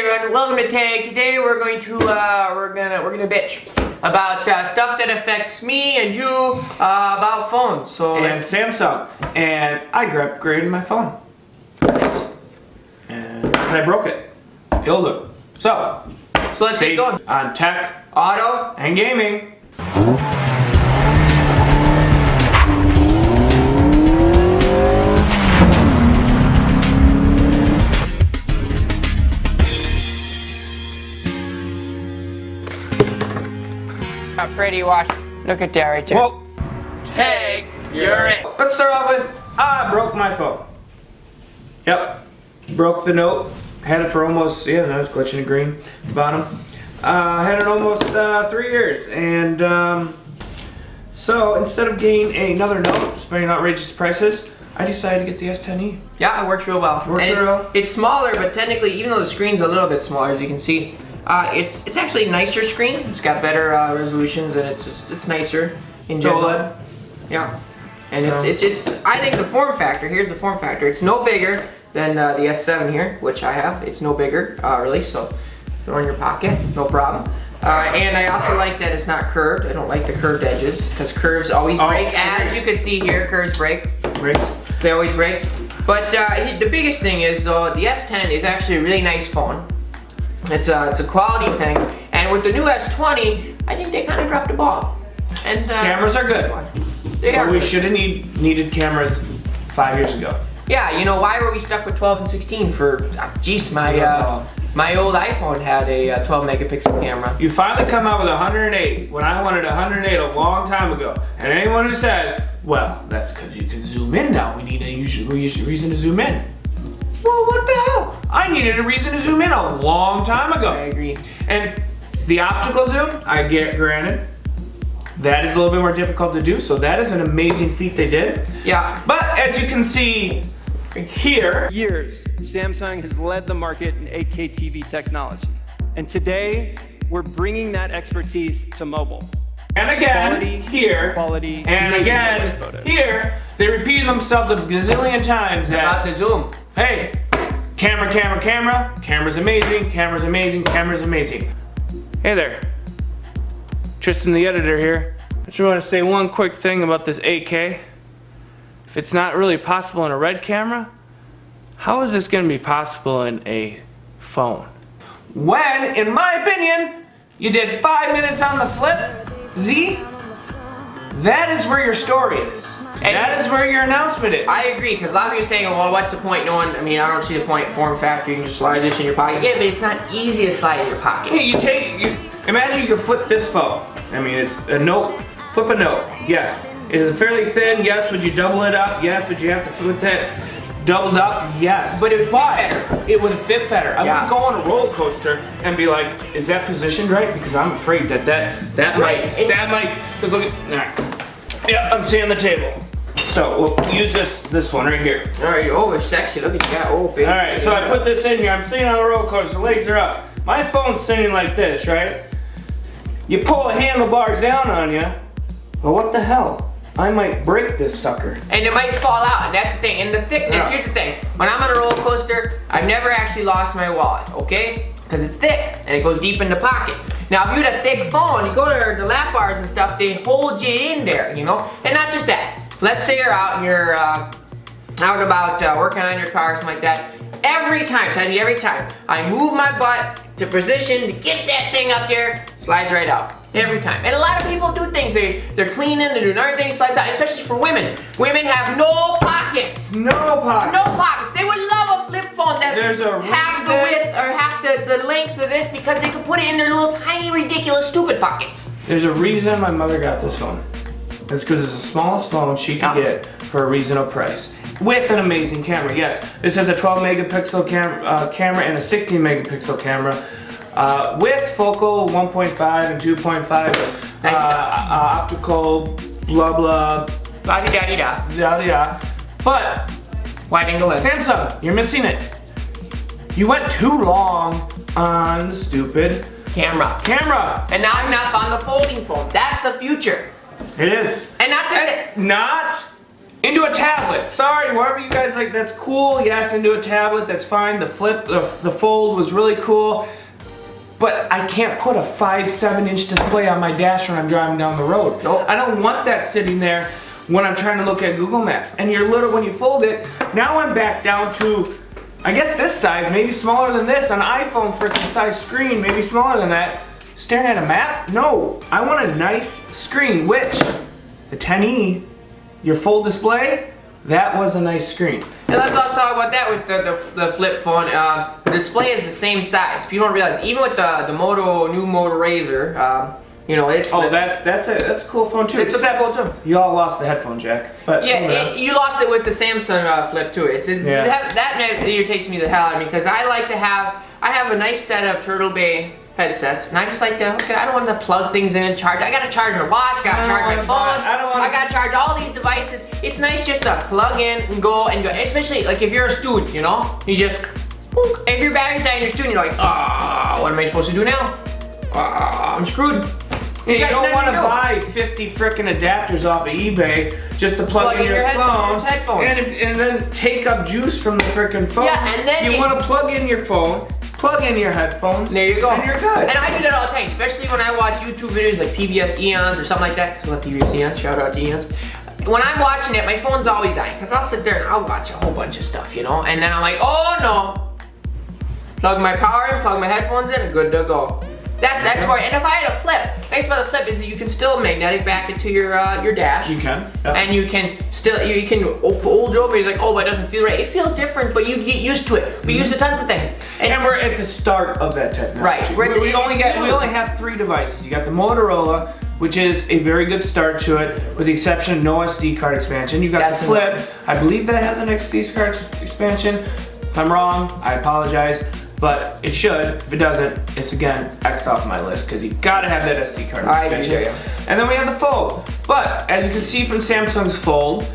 everyone, welcome to Tag. Today we're going to we're gonna bitch about stuff that affects me and you about phones. So and Samsung, and I upgraded my phone, and because I broke it, killed it. So let's get going on tech, auto, and gaming. Pretty wash. Look at that right there. Whoa. Tag, you're it. Let's start off with I broke my phone. Yep, broke the Note. Had it for almost now it's glitching to green bottom. Had it almost 3 years, and so instead of getting another Note, spending outrageous prices, I decided to get the S10E. Yeah, it works real well. It's smaller, but technically, even though the screen's a little bit smaller, as you can see, it's actually a nicer screen. It's got better resolutions, and it's nicer in general. OLED. Yeah, and it's I think the form factor. Here's the form factor. It's no bigger than the S7 here, which I have. It's no bigger, really. So throw in your pocket, no problem. And I also like that it's not curved. I don't like the curved edges because curves always break. As you can see here, curves break. They always break. But the biggest thing is the S10 is actually a really nice phone. It's a quality thing, and with the new S20, I think they kind of dropped the ball. And cameras are good. We should have needed cameras 5 years ago. Yeah, you know, why were we stuck with 12 and 16 for? Geez, my old iPhone had a 12 megapixel camera. You finally come out with 108 when I wanted 108 a long time ago. And anyone who says, well, that's because you can zoom in now. We need a reason to zoom in. Well, what the hell? I needed a reason to zoom in a long time ago. I agree. And the optical zoom, I get granted, that is a little bit more difficult to do, so that is an amazing feat they did. Yeah. But as you can see here, For years, Samsung has led the market in 8K TV technology. And today, we're bringing that expertise to mobile. and again, Quality, here, quality, and amazing again, photos. here, they repeated themselves a gazillion times About that, the zoom. hey, camera, camera's amazing, camera's amazing, camera's amazing. Hey there, Tristan the editor here. I just want to say one quick thing about this 8K. If it's not really possible in a red camera, how is this going to be possible in a phone? When, in my opinion, you did 5 minutes on the Flip Z, that is where your story is. And that is where your announcement is. I agree, because a lot of people are saying, well, what's the point? I don't see the point. Form factor, you can just slide this in your pocket. Yeah, but it's not easy to slide in your pocket. Yeah, imagine you could flip this phone. I mean, it's a Note, flip a Note, yes. Is it fairly thin? Yes. Would you double it up? Yes. Would you have to flip that doubled up? Yes. But it would fit better. It would fit better. I Yeah. would go on a roller coaster and be like, is that positioned right? Because I'm afraid that might, because look at, yeah, I'm seeing the table. So we'll use this one right here. All right, oh, it's sexy. Look at that. Oh, baby. All right, so I put this in here. I'm sitting on a roller coaster, legs are up. My phone's sitting like this, right? You pull the handlebars down on you. Well, what the hell? I might break this sucker. And it might fall out, and that's the thing. And the thickness, Yeah. here's the thing. When I'm on a roller coaster, I've never actually lost my wallet, okay? Because it's thick, and it goes deep in the pocket. Now, if you had a thick phone, you go to the lap bars and stuff, they hold you in there, you know? And not just that. Let's say you're out and you're out and about working on your car or something like that. Every time, I move my butt to position to get that thing up there, slides right out. Every time. And a lot of people do things. They're cleaning, they're doing everything, slides out, especially for women. Women have no pockets. No pocket. No pockets. They would love a flip phone that's half the width or half the length of this because they could put it in their little tiny, ridiculous, stupid pockets. There's a reason my mother got this phone. That's because it's the smallest phone she could get for a reasonable price. With an amazing camera, yes. This has a 12 megapixel camera and a 16 megapixel camera. With focal 1.5 and 2.5 optical blah blah da. But Wide angle lens. Samsung, you're missing it. You went too long on the stupid Camera. And now I'm not on the folding phone. That's the future. It is. And not just Not into a tablet. Sorry, wherever you guys like, that's cool. Yes, into a tablet, that's fine. The flip, the fold was really cool. But I can't put a 5-7-inch display on my dash when I'm driving down the road. Nope. I don't want that sitting there when I'm trying to look at Google Maps. And you're little when you fold it. Now I'm back down to, I guess this size, maybe smaller than this. An iPhone freaking size screen, maybe smaller than that. Staring at a map? No, I want a nice screen, which the 10E, your full display, that was a nice screen. And let's also talk about that with the flip phone. The display is the same size. People don't realize, even with the new Moto Razr, you know, it's that's a cool phone too. It's a cool phone too. You all lost the headphone jack. But yeah, you lost it with the Samsung Flip too. That irritates me the hell out of me because I have a nice set of Turtle Bay headsets, and I just like to, okay, I don't want to plug things in and charge. I gotta charge my watch, gotta charge my phone, I gotta charge all these devices. It's nice just to plug in and go, especially like if you're a student, you know, you just, if your battery's dying, you're a student, you're like, what am I supposed to do now? I'm screwed. You don't want to buy 50 frickin' adapters off of eBay just to plug in your phone and then take up juice from the frickin' phone. Yeah, and then you want to plug in your phone, plug in your headphones. There you go. And you're good. And I do that all the time, especially when I watch YouTube videos like PBS Eons or something like that. So PBS Eons, shout out to Eons. When I'm watching it, my phone's always dying because I'll sit there and I'll watch a whole bunch of stuff, you know, and then I'm like, oh no. Plug my power in, plug my headphones in, and good to go. That's why. And if I had a flip, nice about the flip is that you can still magnetic back into your dash. You can. Yeah. And you can fold it over. He's like, oh, but it doesn't feel right. It feels different, but you get used to it. We use to tons of things. And we're at the start of that technology. Right. We only have 3 devices. You got the Motorola, which is a very good start to it, with the exception of no SD card expansion. You got the Flip. I believe that has an SD card expansion. If I'm wrong, I apologize. But it should. If it doesn't, it's again X'd off my list because you gotta have that SD card expansion. And then we have the Fold. But as you can see from Samsung's Fold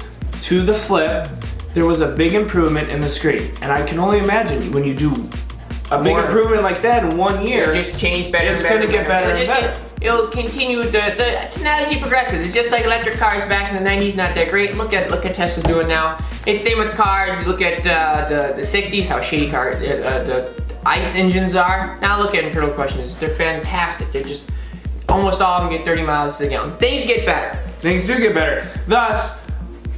to the Flip, there was a big improvement in the screen. And I can only imagine when you do a big improvement like that in 1 year, it'll just change better. It's gonna get better and better. It'll continue. The technology progresses. It's just like electric cars back in the 90s, not that great. Look at Tesla's doing now. It's same with cars. You look at the 60s, how shitty the ICE engines are. Now look at internal combustion. They're fantastic. They're just, almost all of them get 30 miles a gallon. Things get better. Things do get better. Thus,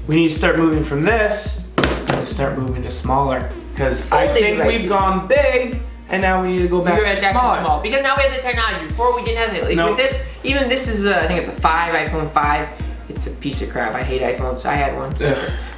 we need to start moving from this to start moving to smaller. Because I think we've gone big, and now we need to go back to smaller. Because now we have the technology. Before we didn't have it. Like with this, even this is, I think it's a iPhone 5. It's a piece of crap. I hate iPhones. I had one.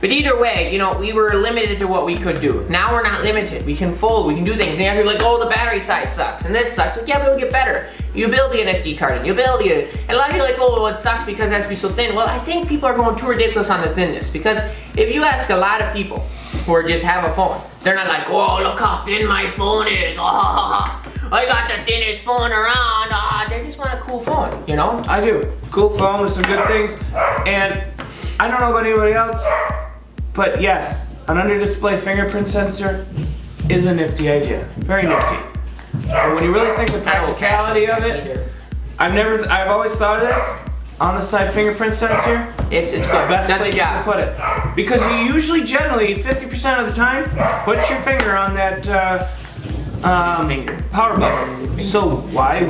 But either way, you know, we were limited to what we could do. Now we're not limited. We can fold, we can do things. And you have people like, oh, the battery size sucks, and this sucks. Like, yeah, but it'll get better. You'll be able to get an SD card in. You'll be able to get it. And a lot of people are like, oh, well, it sucks because it has to be so thin. Well, I think people are going too ridiculous on the thinness. Because if you ask a lot of people who just have a phone, they're not like, oh, look how thin my phone is. I got the thinnest phone around. They just want a cool phone, you know? I do. Cool phone with some good things. And I don't know about anybody else, but yes, an under display fingerprint sensor is a nifty idea. Very nifty. But when you really think the practicality of it, I've always thought of this on the side fingerprint sensor. It's good. Best place to put it. Because you usually generally 50% of the time put your finger on that power button. So why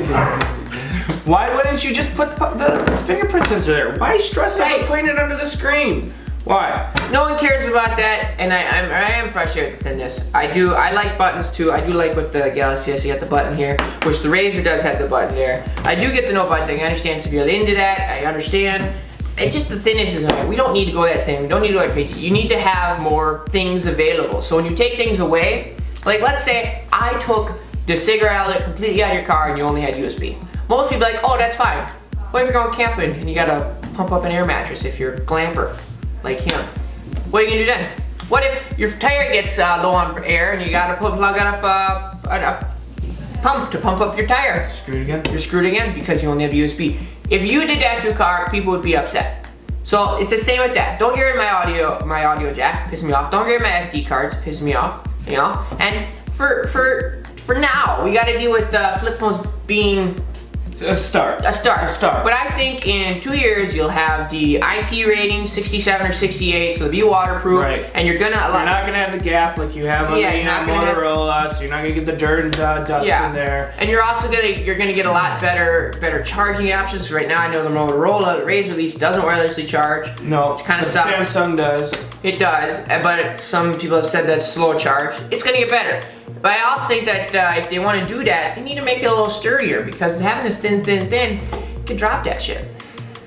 wouldn't you just put the fingerprint sensor there? Why stress out putting it under the screen? Why? No one cares about that, and I am frustrated with the thinness. I like buttons too. I do like with the Galaxy S, you got the button here, which the Razr does have the button there. I do get the no button thing. I understand if you're into that. I understand. It's just the thinness is high. We don't need to go that thin. We don't need to go that crazy. You need to have more things available. So when you take things away, like let's say I took the cigarette outlet completely out of your car and you only had USB. Most people are like, oh, that's fine. What if you're going camping and you gotta pump up an air mattress if you're a glamper like him? What are you gonna do then? What if your tire gets low on air and you gotta plug up a pump to pump up your tire? Screwed again? You're screwed again because you only have USB. If you did that to a car, people would be upset. So it's the same with that. Don't get rid of my audio jack, piss me off. Don't get rid of my SD cards, piss me off. You know? And for now, we gotta deal with flip phones being A start. A start. A start. But I think in 2 years you'll have the IP rating 67 or 68, so it'll be waterproof. Right. And you're not gonna have the gap like you have on the Motorola, so you're not gonna get the dirt and dust in there. And you're also gonna get a lot better charging options. Right now I know the Motorola Razr at least doesn't wirelessly charge. No, which kind of sucks. Samsung does. It does, but some people have said that's slow charge. It's gonna get better. But I also think that if they want to do that, they need to make it a little sturdier, because having this thin, you can drop that shit.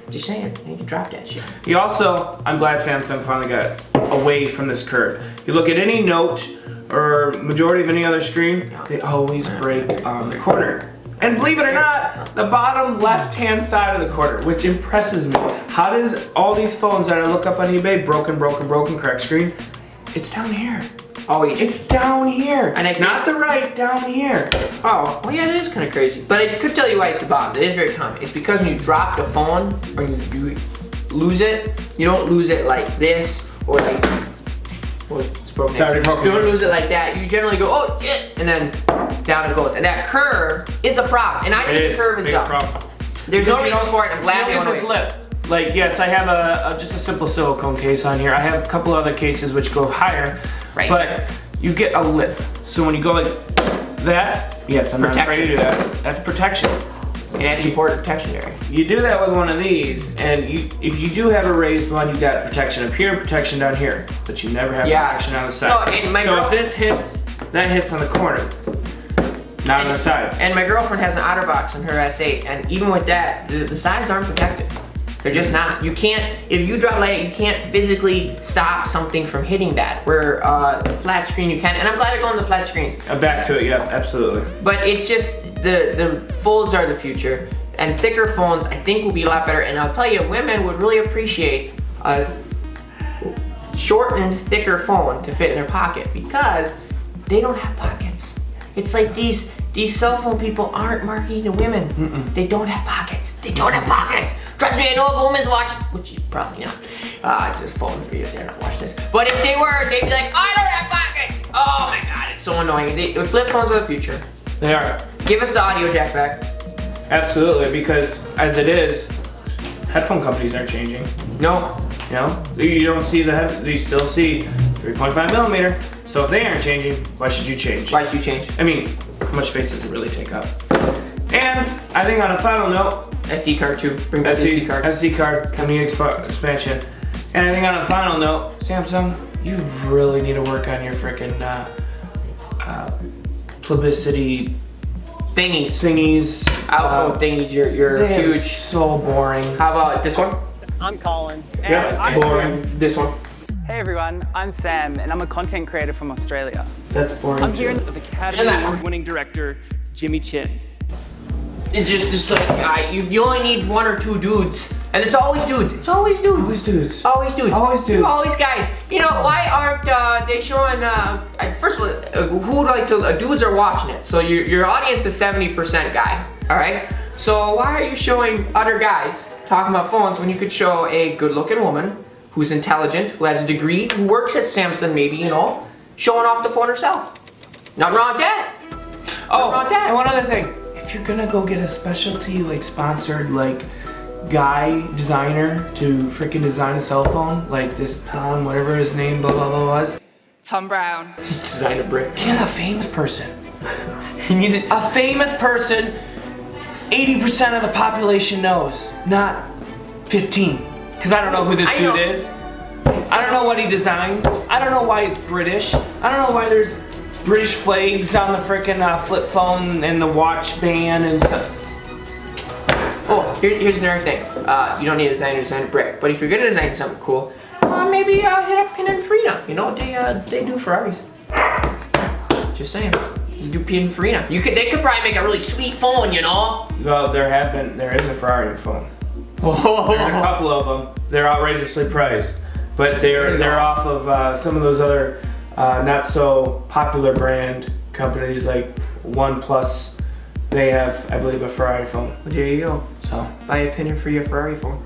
Just saying, you can drop that shit. You also, I'm glad Samsung finally got away from this curve. You look at any Note or majority of any other screen, they always break on the corner. And believe it or not, the bottom left-hand side of the corner, which impresses me. How does all these phones that I look up on eBay, broken, cracked screen, it's down here. Always. It's down here. And not the right, down here. Oh, well yeah, it is kind of crazy. But it could tell you why it's the bottom. It is very common. It's because when you drop the phone, or you lose it, you don't lose it like this, or like, well, it's broken. You don't lose it like that. You generally go, oh shit, and then down it goes. And that curve is a problem. And I think the curve is dumb. There's no reason for it. I'm glad they went away. Lip. Like, yes, I have just a simple silicone case on here. I have a couple other cases which go higher, right. But you get a lip. So when you go like that, yes, I'm not afraid to do that. That's protection. And that's important protection area. You do that with one of these, and if you do have a raised one, you got protection up here, protection down here, but you never have protection on the side. No, and so if this hits, that hits on the corner, not on the side. And my girlfriend has an OtterBox on her S8, and even with that, the sides aren't protected. They're just not. You can't, if you drop light, you can't physically stop something from hitting that. Where the flat screen you can, and I'm glad they're going to flat screens. Back to it, yeah, absolutely. But it's just, the folds are the future, and thicker phones I think will be a lot better. And I'll tell you, women would really appreciate a shortened, thicker phone to fit in their pocket, because they don't have pockets. It's like these cell phone people aren't marketing to women. They don't have pockets. They don't have pockets. Trust me, I know if a woman's watching, which is probably not. It's just phone for you if they're not watching this. But if they were, they'd be like, I don't have pockets. Oh my God, it's so annoying. The flip phones are the future. They are. Give us the audio jack back. Absolutely, because as it is, headphone companies aren't changing. No. You know, you don't see you still see 3.5 millimeter. So if they aren't changing, why should you change? Why should you change? I mean, how much space does it really take up? And I think on a final note, SD card too. Bring back the SD card. SD card, coming expansion. And I think on a final note, Samsung, you really need to work on your frickin' publicity thingies. Outcome thingies. You're huge. So boring. How about this one? I'm Colin. Yeah, boring. This one. Hey everyone, I'm Sam, and I'm a content creator from Australia. That's boring. I'm here in the Academy Award-winning director, Jimmy Chin. It's just like, you only need one or two dudes. And it's always dudes. It's always dudes. Always dudes. Always dudes. Always dudes. Always guys. You know, why aren't they showing, first of all, who would like to, dudes are watching it. So your audience is 70% guy, all right? So why are you showing other guys talking about phones when you could show a good looking woman who's intelligent, who has a degree, who works at Samsung maybe, you know, showing off the phone herself? Nothing wrong with that. Oh, and one other thing. If you're gonna go get a specialty, like sponsored, like guy designer to freaking design a cell phone, like this Tom, whatever his name, blah blah blah was. Tom Brown. He's designed a brick. Get a famous person. You need a famous person 80% of the population knows, not 15. Because I don't know who this dude is. I don't know what he designs. I don't know why it's British. I don't know why there's British flags on the frickin' flip phone and the watch band and stuff. Oh, here's another thing. You don't need a designer to design a brick, but if you're gonna design something cool, maybe hit up Pininfarina. You know, they do Ferraris. Just saying. You do Pininfarina. They could probably make a really sweet phone, you know? Well, there is a Ferrari phone. There's a couple of them. They're outrageously priced, but they're off of some of those other not so popular brand companies like OnePlus. They have, I believe, a Ferrari phone. Well, there you go. So buy a Pininfarina Ferrari phone.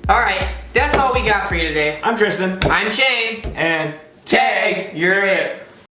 All right, that's all we got for you today. I'm Tristan. I'm Shane. And Tag, you're it.